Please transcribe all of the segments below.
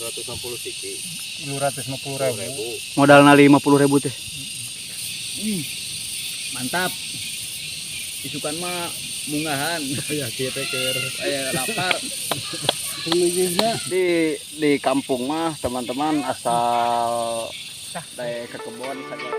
260 cc. 250.000. Modalna 50.000 teh. Mantap. Isukan mah mungahan. Ya kita keur Aya lapar. Di kampung mah teman-teman asal dari ke kebun saja.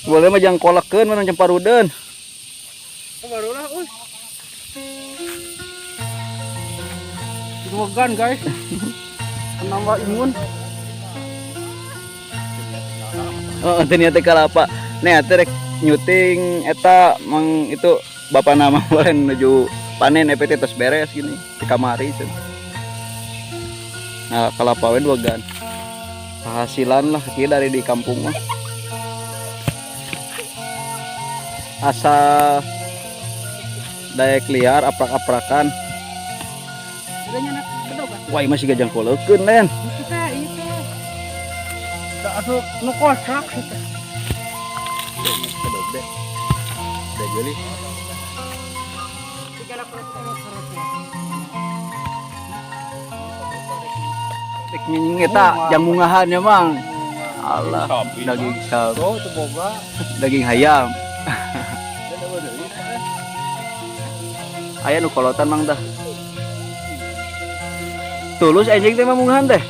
Boleh mah jangan kolekeun mana camparudeun. Baru lah, Semogan guys. Menambah imun. Oh, ternyata kalapa. Nih, rek nyuting eta mang itu bapak nama boleh menuju panen EPT terus beres gini di kamari itu. Nah, kalapa we 2 gan. Penghasilan lah kieu dari di kampung mah. Asa daek liar aprak-aprakan. Wah, masih gajang kolekeun nen. Itu. Da asup nu kontrak kita. Kedok deh. Udah jeli. Tek nying eta jamungahannya mang. Allah, daging sapi. Oh, itu boga. Daging ayam. Aya nu kolotan mang dah. Tulus anjing teh mamungahan teh.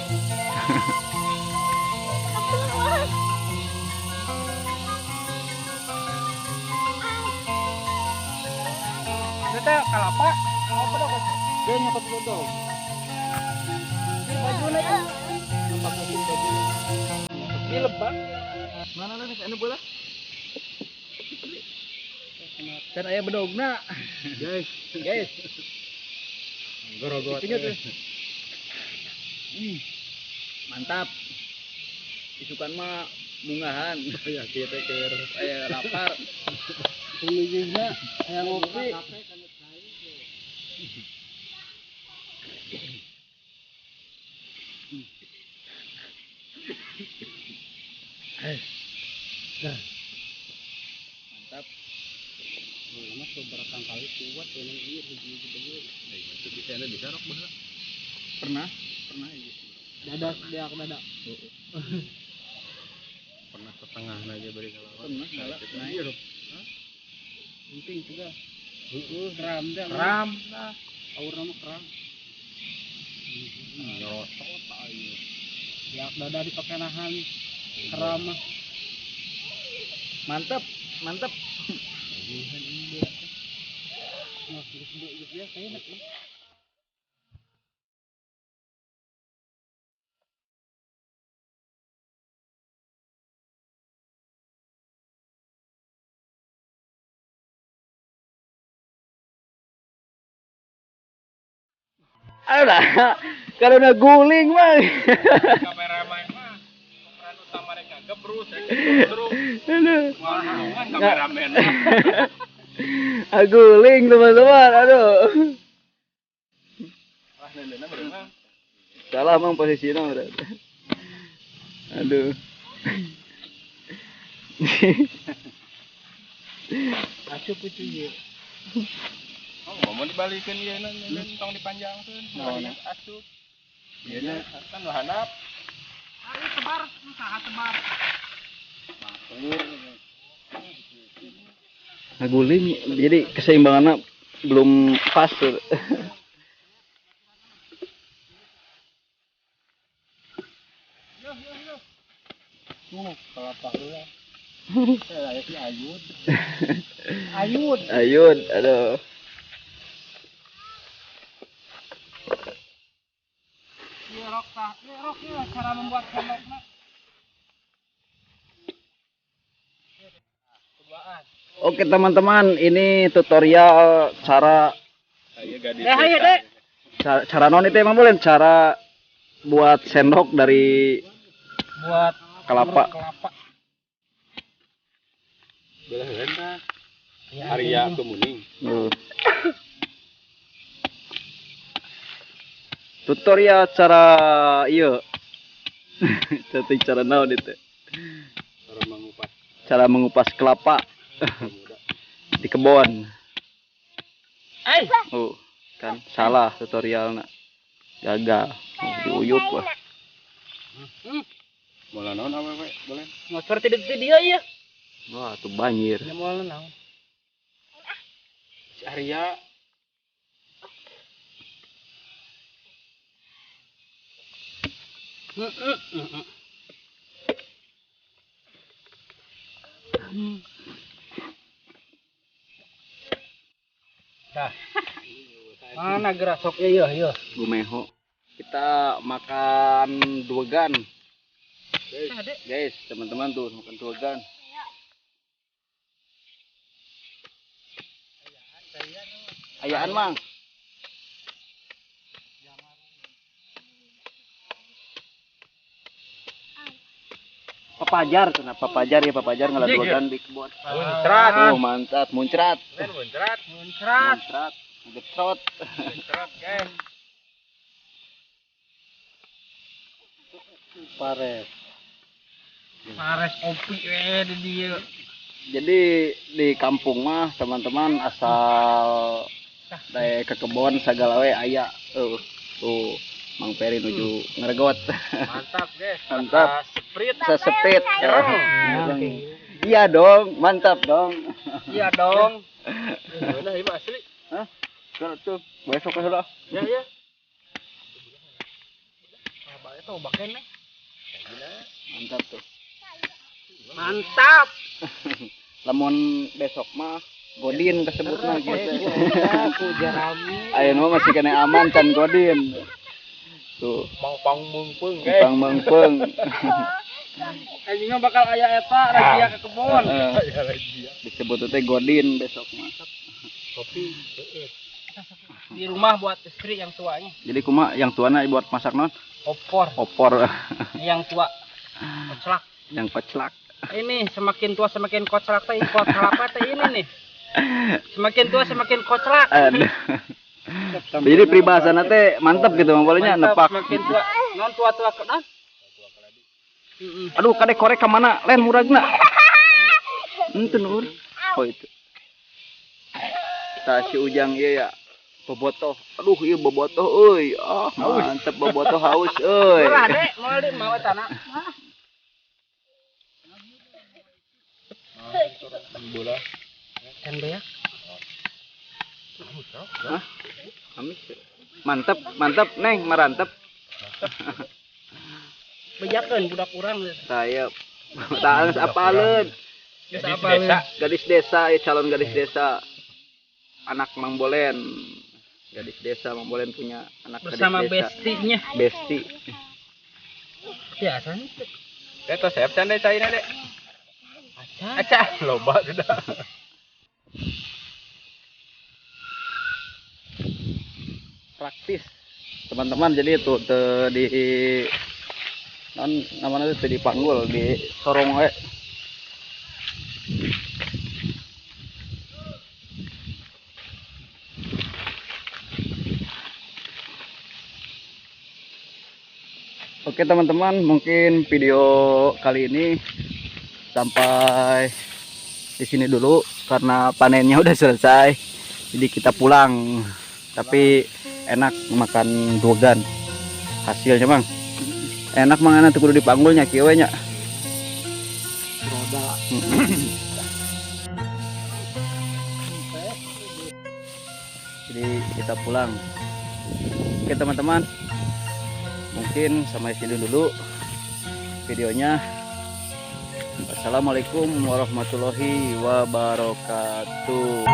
Kita kalapa. Apa dah? Dia nyokot dodol. Baju lagi. Pakai baju. Ini lebak. Mana lagi anu bola? Kan aya bedogna. Guys. Gorogot. Mantap. Isukan mah mungahan. Ya kieu teh keur Aya lapar. pemijingna aya ngopi. Mantap. Lama beberapa kali kuat yang ieu hiji-hiji. Itu bisa rok baheula. Pernah? Dadak dia dadak. Pernah setengah aja beri kalapa. Pernah naik. Penting juga. Keram dah. Keram lah. Aurna mah keram. Nyosot aja. Yak dada di pakenahan. Keram mah. Mantap. Nah, gitu ya saya enak ya. Alah, karena guling mang. Kameramen mah peran utama mereka gebrus terus kan kameramen mah Guling teman-teman, aduh. Salah mang posisinya berarti. Aduh. asup itu ya. Oh, mau dibalikin ieu tong dipanjangkeun. Asup. Ieu kan lahanap. Ayo tebar, usaha tebar. Guling, jadi keseimbangannya belum pas. Kelapa dulu. Ayun, aduh. Ini rok ya cara membuat sendoknya. Oke teman-teman, ini tutorial cara cara non itu emang boleh cara buat sendok dari Buat kelapa. Belahan tah. Arya kemuning. Tutorial cara iya. Cara naon itu? Cara mengupas kelapa di kebun. Oh, kan salah tutorialnya. Gagal. Diuyup lah. Mola naon awewe boleh. Mau seperti itu dia ya. Wah, tuh banjir. Ya mola naon. Si Arya Mana gerasoknya ya. Gumeho. Kita makan duegan. Guys, teman-teman tuh makan duegan. Ayaan, Mang. Papajar, kenapa papajar ya papajar ngeladuagan di kebun. Muncrat. Oh, mantap, muncrat. Muncrat. Muncrat, getrot. Muncrat, guys. Pares. Pares kopi di dia. Jadi di kampung mah teman-teman asal dari ke kebun segala we aya. Tuh Mang Peri nuju ngeregot. Mantap, guys. Mantap. Sprite. Sesepit. Jereng. Iya dong, mantap dong. Iya dong. Mana ini asli? Hah? Kalau tuh besok ke sana. Ya, ya. Apa itu baken nih? Mantap tuh. Mantap. Lamun besok mah Godin kesebutna gitu. Aku jarami. Ayo mah masih kena aman can Godin. Tuh, Pang mungpung, guys. pang mengpeng. Anjingnya bakal aya eta razia ke kebun. Disebut teh Godin besok mah. Kopi. Di rumah buat istri yang tuanya. Jadi kumaha yang tuana buat masak non? Opor Opor yang tua. Koclak. yang koclak. Ini semakin tua semakin koclak teh koclak apa teh ini nih. Semakin tua semakin koclak. Aduh. Jadi peribahasana teh mantap gitu Mang Bolehnya nepak. Semakin tua non tua-tua ke non. Aduh kadek korek ka mana? Len muragna. Henteu nur. Oh itu. Tah si Ujang ieu ya. Bobotoh. Aduh ieu bobotoh euy. Ah, mantep bobotoh haus euy. Murah dek, mau di mau tanah. Bola. Kan beak. Hah? Amis. Mantep, mantep Neng, marantep. Bejakeun budak urang. Saya tahan apaleun. Geus apa? Gadis desa, calon gadis desa. Anak Mang Bolen. Gadis desa Mang Bolen punya anak Bersama gadis desa. bestinya. Besti. Biasa nih. Eta siap candai cairna, Dek. Acah, loba sudah. Praktis. Teman-teman jadi itu di non namanya itu di panggul di sorong we. Oke teman-teman, mungkin video kali ini sampai di sini dulu karena panennya udah selesai. Jadi kita pulang. Tapi enak makan duegan. Hasilnya Bang. Enak manganan tuh kudu dipanggulnya kieu nya. Roda. Jadi kita pulang. Oke teman-teman. Mungkin sampai sini dulu videonya. Assalamualaikum warahmatullahi wabarakatuh.